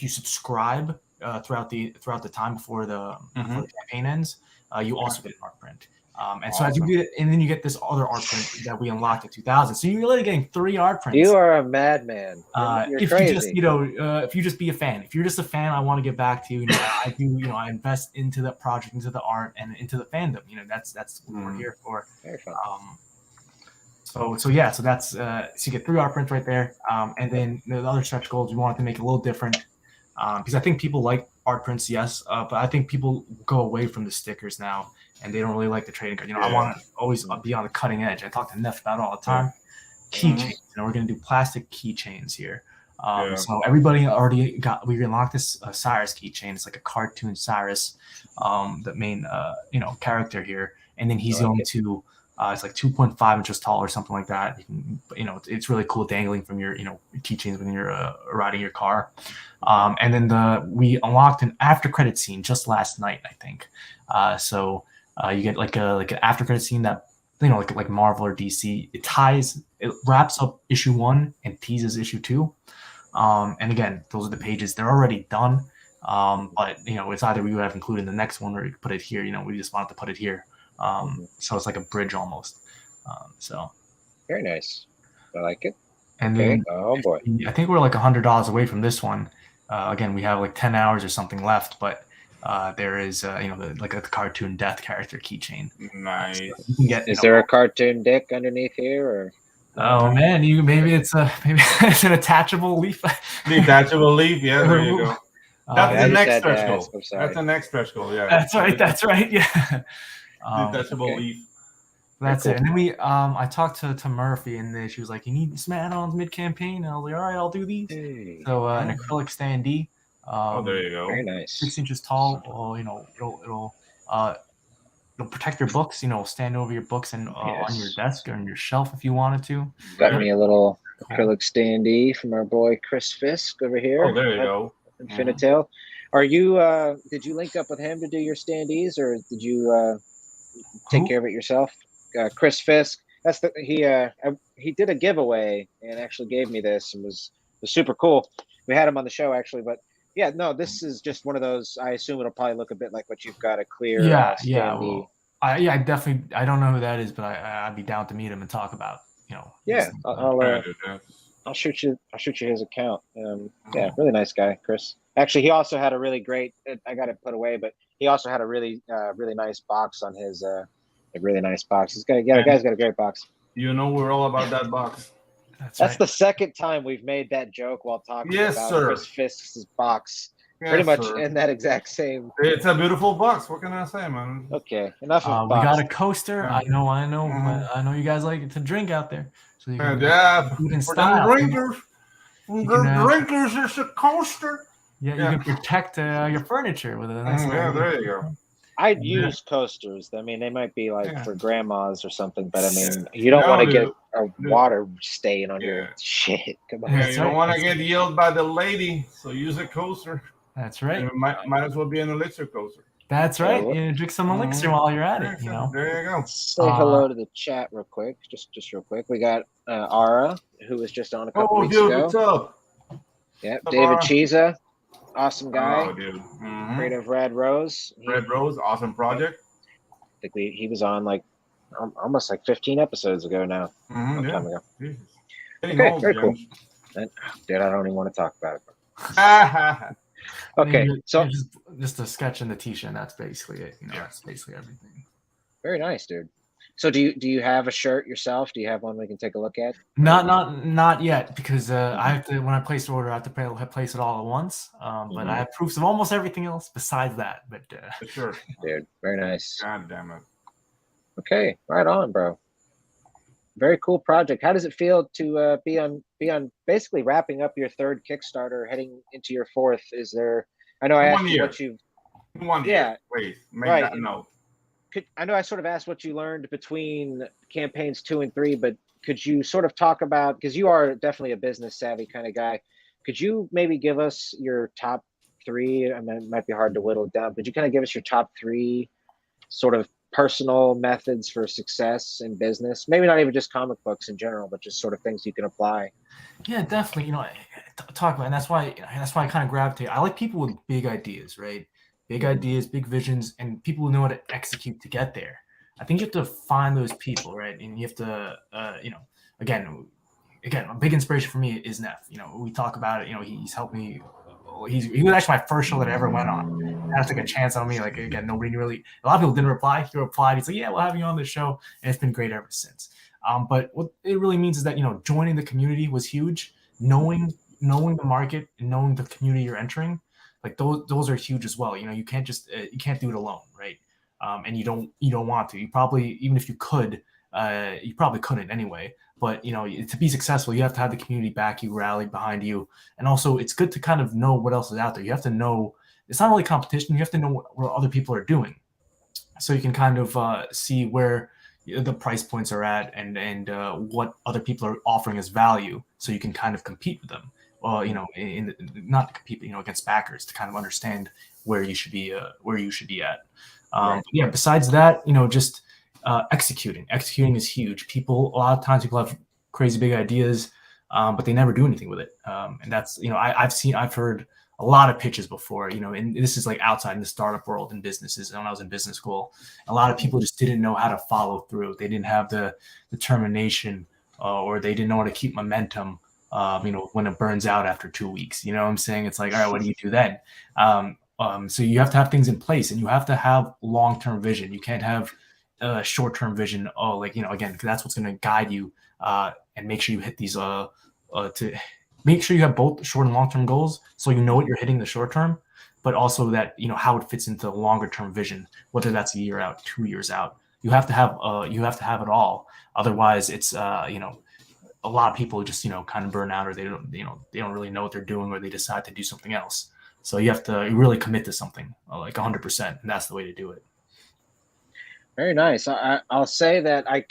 subscribe throughout the time before the campaign ends, you also get an art print. And so as you get, and then you get this other art print that we unlocked in 2000. So you're really getting 3 art prints. You are a madman. You're if crazy. you just, if you just be a fan, if you're just a fan, I want to give back to you. I do, I invest into the project, into the art, and into the fandom. That's what we're here for. Very fun. So that's so you get 3 art prints right there. And then the other stretch goals, we wanted to make it a little different because I think people like art prints, yes, but I think people go away from the stickers now. And they don't really like the trading card. I want to always be on the cutting edge. I talk to Neff about it all the time. Keychains. We're going to do plastic keychains here. So everybody already got. We unlocked this Cyrus keychain. It's like a cartoon Cyrus, the main character here. And then he's going to. It's like 2.5 inches tall or something like that. You can, it's really cool dangling from your keychains when you're riding your car. And then we unlocked an after credit scene just last night, I think. So. You get like an after credit scene that like Marvel or DC. It wraps up issue 1 and teases issue 2. And again, those are the pages. They're already done. But it's either we would have included the next one or we could put it here. We just wanted to put it here. So it's like a bridge almost. So very nice. I like it. And then oh boy, I think we're like $100 away from this one. Again, we have like 10 hours or something left, but. There is, like a cartoon death character keychain. Nice. So you can get. Is there a cartoon dick underneath here, or? Oh man, maybe it's an attachable leaf. Detachable leaf. Yeah, there you go. That's the next stretch goal. That's the next stretch goal. Yeah. That's right. Yeah. Detachable leaf. That's it. And then I talked to Murphy, and she was like, "You need some add-ons mid-campaign." And I was like, "All right, I'll do these." Hey. So an acrylic standee. There you go. Very nice. 6 inches tall. It'll protect your books. Stand over your books and on your desk or on your shelf if you wanted to. Got me a little acrylic standee from our boy Chris Fisk over here. Oh, there you go. Infinitel. Are you? Did you link up with him to do your standees, or did you take care of it yourself? Chris Fisk. He did a giveaway and actually gave me this and was super cool. We had him on the show actually, but. Yeah, no, this is just one of those. I assume it'll probably look a bit like what you've got a clear. Well, I definitely. I don't know who that is, but I'd be down to meet him and talk about. Yeah, I'll shoot you. I'll shoot you his account. Yeah, really nice guy, Chris. Actually, he also had a really great. I got it put away, but he also had a really nice box on his. A really nice box. The guy's got a great box. We're all about that box. That's right. The second time we've made that joke while talking about Chris Fisk's box. Pretty much in that exact same. It's a beautiful box. What can I say, man? Okay, enough of we got a coaster. I know. I know you guys like to drink out there. So you can food and style. Drinkers. Drinkers, it's a coaster. Yeah, you can protect your furniture with a nice. There you go. I'd use coasters. I mean, they might be like for grandmas or something, but I mean, you don't want to get a water stain on your shit. Come on. You don't want to get yelled by the lady, so use a coaster. That's right. It might as well be an Elixir coaster. That's right. Drink some Elixir while you're at it. There you go. Say hello to the chat real quick. Just real quick. We got Ara, who was just on a couple weeks ago. What's up? Yep. David Chiza. Awesome guy. Oh, dude. Creative Red Rose. Red Rose, awesome project. I think he was on like almost like 15 episodes ago now. Time ago. Okay, very cool. Dude, I don't even want to talk about it. Okay, so just a sketch in the t-shirt. That's basically it. That's basically everything. Very nice, dude. So do you have a shirt yourself? Do you have one we can take a look at? Not yet, because I have to, when I place the order, I have to place it all at once. But I have proofs of almost everything else besides that. But sure, dude, very nice. God damn it. Okay, right on, bro. Very cool project. How does it feel to be on basically wrapping up your 3rd Kickstarter, heading into your 4th? Is there? I know I asked you what you've. 1 year. Wait, make that note. I know I sort of asked what you learned between campaigns 2 and 3, but could you sort of talk about, because you are definitely a business savvy kind of guy, could you maybe give us your top 3? I mean, it might be hard to whittle it down, but you kind of give us your top 3 sort of personal methods for success in business? Maybe not even just comic books in general, but just sort of things you can apply. Yeah, definitely. Talk about, and that's why I kind of gravitate. I like people with big ideas, right? Big ideas, big visions, and people who know how to execute to get there. I think you have to find those people, right? And you have to, again, a big inspiration for me is Neff. We talk about it. He's helped me. He was actually my first show that I ever went on. That took a chance on me. Like, again, nobody really, a lot of people didn't reply. He replied. He's like, yeah, we'll have you on the show. And it's been great ever since. But what it really means is that, joining the community was huge. Knowing the market and knowing the community you're entering, like those are huge as well. You can't just, you can't do it alone. Right. And you don't want to. You probably, even if you could, you probably couldn't anyway. But to be successful, you have to have the community back you, rally behind you, and also it's good to kind of know what else is out there. You have to know it's not really competition. You have to know what other people are doing, so you can kind of see where the price points are at and what other people are offering as value, so you can kind of compete with them. Well, not to compete, but, against backers, to kind of understand where you should be at. Right. Yeah. Besides that, just executing is huge. A lot of times people have crazy big ideas, but they never do anything with it. And that's, I've heard a lot of pitches before, and this is like outside in the startup world and businesses. When I was in business school, a lot of people just didn't know how to follow through. They didn't have the determination, or they didn't know how to keep momentum, when it burns out after 2 weeks. You know what I'm saying? It's like, all right, what do you do then? So you have to have things in place, and you have to have long-term vision. You can't have short-term vision. Again, because that's what's going to guide you, and make sure you hit these, to make sure you have both short and long-term goals. So you know what you're hitting the short term, but also that, how it fits into the longer-term vision, whether that's a year out, 2 years out. You have to have it all. Otherwise it's, a lot of people just, kind of burn out, or they don't really know what they're doing, or they decide to do something else. So you have to really commit to something, like 100%, and that's the way to do it. Very nice. I'll say that I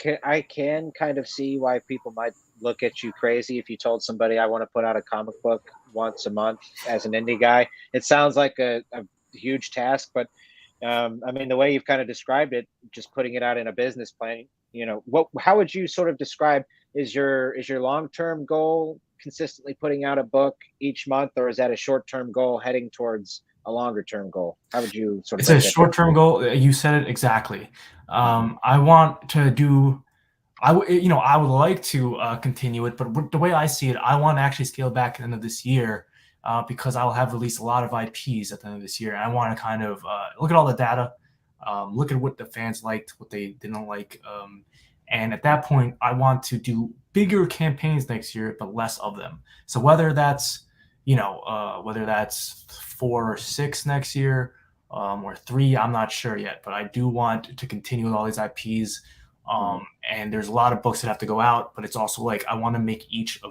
can kind of see why people might look at you crazy if you told somebody I want to put out a comic book once a month as an indie guy. It sounds like a huge task, but I mean, the way you've kind of described it, just putting it out in a business plan, how would you sort of describe, is your long-term goal consistently putting out a book each month, or is that a short-term goal heading towards a longer-term goal? How would you sort of? It's a short-term goal. You said it exactly. I want to do. I would like to continue it, but the way I see it, I want to actually scale back at the end of this year, because I'll have released a lot of IPs at the end of this year, and I want to kind of look at all the data, look at what the fans liked, what they didn't like, and at that point, I want to do bigger campaigns next year, but less of them. So whether that's 4 or 6 next year, or 3, I'm not sure yet, but I do want to continue with all these IPs. And there's a lot of books that have to go out, but it's also like I want to make each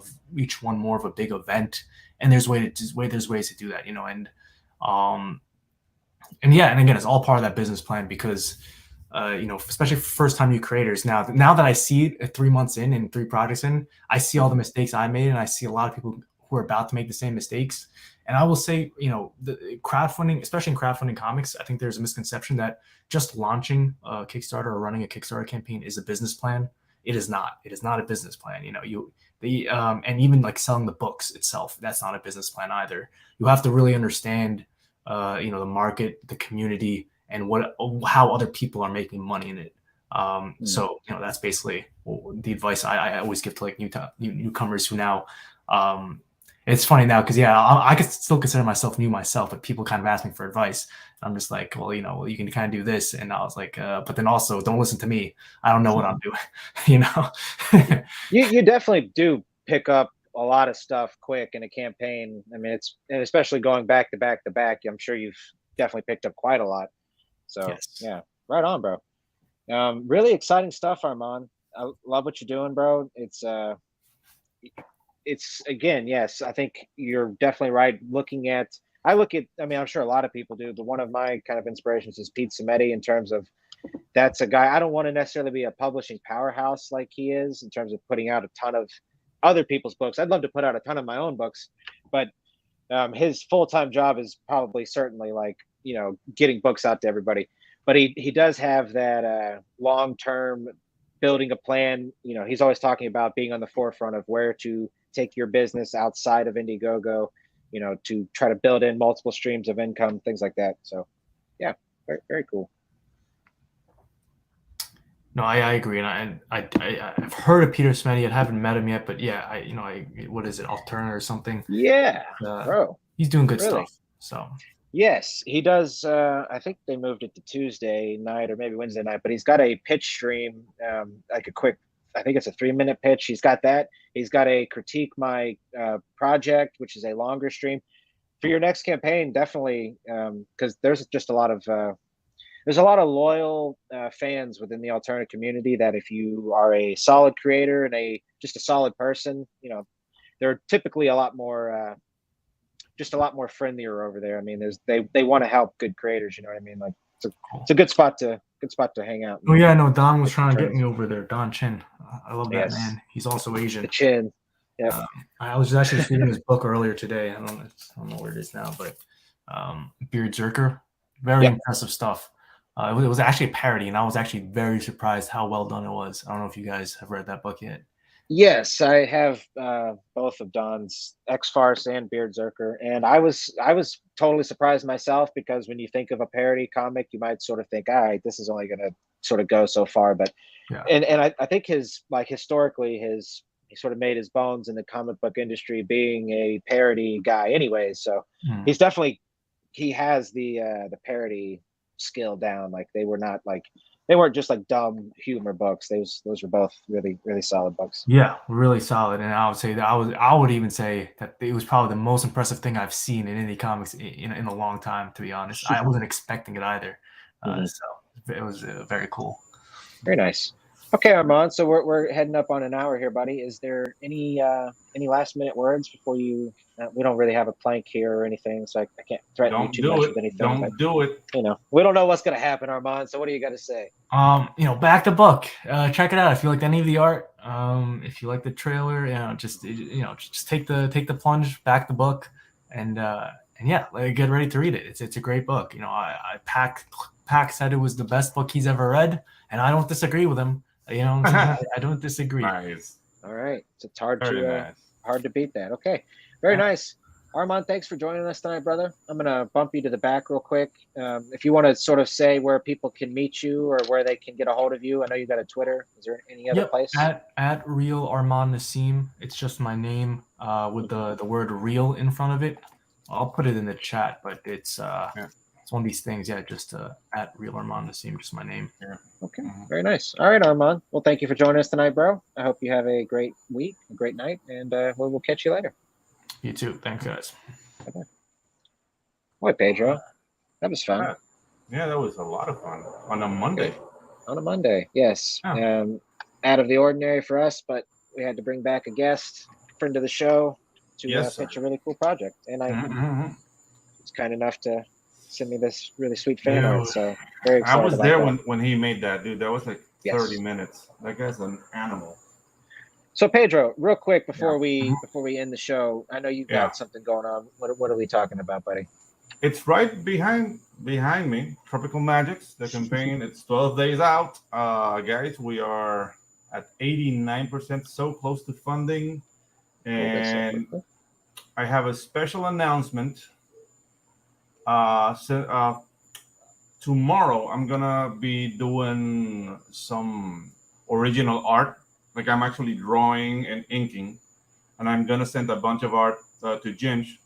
one more of a big event, and there's ways to do that, and again, it's all part of that business plan, because especially for first-time new creators. Now that I see it at 3 months in and 3 projects in, I see all the mistakes I made, and I see a lot of people who are about to make the same mistakes. And I will say, the crowdfunding, especially in crowdfunding comics, I think there's a misconception that just launching a Kickstarter or running a Kickstarter campaign is a business plan. It is not. It is not a business plan. And even like selling the books itself, that's not a business plan either. You have to really understand, the market, the community, and how other people are making money in it. So that's basically the advice I always give to like newcomers who now. It's funny now because I could still consider myself new myself, but people kind of ask me for advice. I'm just like, well, you can kind of do this, and I was like, but then also don't listen to me. I don't know what I'm doing. You definitely do pick up a lot of stuff quick in a campaign. I mean, and especially going back to back to back. I'm sure you've definitely picked up quite a lot. So yes. Yeah, right on, bro. Really exciting stuff, Arman. I love what you're doing, bro. It's again, yes, I think you're definitely right. I mean, I'm sure a lot of people do, but one of my kind of inspirations is Pete Samedi, in terms of, that's a guy, I don't want to necessarily be a publishing powerhouse like he is in terms of putting out a ton of other people's books. I'd love to put out a ton of my own books, but his full-time job is probably certainly like, getting books out to everybody. But he does have that long-term building a plan. He's always talking about being on the forefront of where to take your business outside of Indiegogo, to try to build in multiple streams of income, things like that. So yeah, very, very cool. No, I agree, and I've heard of Peter Smetty. I haven't met him yet, but yeah, what is it, Alterna or something? Yeah, Bro, he's doing good stuff. So yes, he does. I think they moved it to Tuesday night or maybe Wednesday night, but he's got a pitch stream, like a quick. I think it's a 3-minute pitch. He's got that. He's got a critique my project, which is a longer stream. For your next campaign, definitely, because there's just a lot of loyal fans within the alternate community that if you are a solid creator and just a solid person, they're typically a lot more friendlier over there. I mean, they want to help good creators. You know what I mean? Like it's a good spot to hang out. Oh yeah, no, Don was trying to get me over there. Don Chin, I love that man. He's also Asian. The Chin. Yeah. I was actually reading his book earlier today. I don't know where it is now, but Beard Zerker, very impressive stuff. It was actually a parody, and I was actually very surprised how well done it was. I don't know if you guys have read that book yet. Yes, I have both of Don's X-Farce and Beard Zerker, and I was totally surprised myself because when you think of a parody comic, you might sort of think, all right, this is only going to sort of go so far, but and I think historically he sort of made his bones in the comic book industry being a parody guy anyway, so he has the parody skill down. Like they weren't just like dumb humor books. Those were both really, really solid books. Yeah, really solid. And I would say that I would even say that it was probably the most impressive thing I've seen in any comics in a long time, to be honest. I wasn't expecting it either. So it was very cool. Very nice. Okay, Arman. So we're heading up on an hour here, buddy. Is there any last minute words before you? We don't really have a plank here or anything, so I can't threaten you too much with anything. Don't do it. We don't know what's going to happen, Arman. So what do you got to say? Back the book. Check it out if you like any of the art. If you like the trailer, just take the plunge, back the book, and get ready to read it. It's a great book. Pac said it was the best book he's ever read, and I don't disagree with him. I don't disagree. Nice. All right. So it's hard to beat that. Okay. Very nice. Arman, thanks for joining us tonight, brother. I'm going to bump you to the back real quick. If you want to sort of say where people can meet you or where they can get a hold of you. I know you got a Twitter. Is there any other place? At Real Arman NASIM. It's just my name with the word real in front of it. I'll put it in the chat, but it's it's one of these things. Yeah, just at Real Arman NASIM, just my name. Yeah. Okay. Very nice. All right, Arman. Well, thank you for joining us tonight, bro. I hope you have a great week, a great night, and we'll catch you later. You too. Thanks, guys. Bye-bye. Boy, Pedro, that was fun. Yeah, that was a lot of fun on a Monday. On a Monday, yes. Oh. Out of the ordinary for us, but we had to bring back a guest, friend of the show, to pitch a really cool project. And I was kind enough to send me this really sweet fan art. So very excited. I was there when he made that, dude. That was like 30 minutes. That guy's an animal. So Pedro, real quick before we end the show, I know you've got something going on. What are we talking about, buddy? It's right behind me. Tropical Magics, the campaign. It's 12 days out, guys. We are at 89%, so close to funding, and I have a special announcement. Tomorrow I'm gonna be doing some original art. Like I'm actually drawing and inking, and I'm gonna send a bunch of art to Ginge,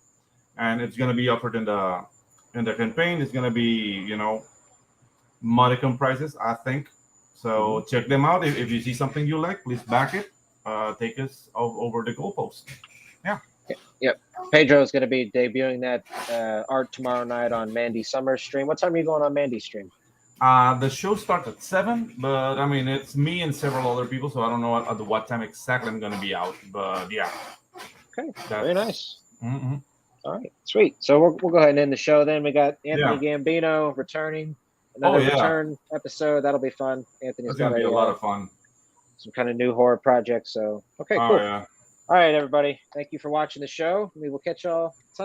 and it's gonna be offered in the campaign. It's gonna be modicum prices, I think. So check them out. If you see something you like, please back it. Take us over the goalpost. Yeah. Yep. Pedro is gonna be debuting that art tomorrow night on Mandy Summer's stream. What time are you going on Mandy's stream? The show starts at 7, but I mean it's me and several other people, so I don't know at what time exactly I'm gonna be out. But yeah. Okay. Very nice. All right, sweet. So we'll go ahead and end the show. Then we got Anthony Gambino returning, another return episode. That'll be fun. Anthony's gonna be a lot of fun. Some kind of new horror project. So okay, cool. All right, everybody. Thank you for watching the show. We will catch y'all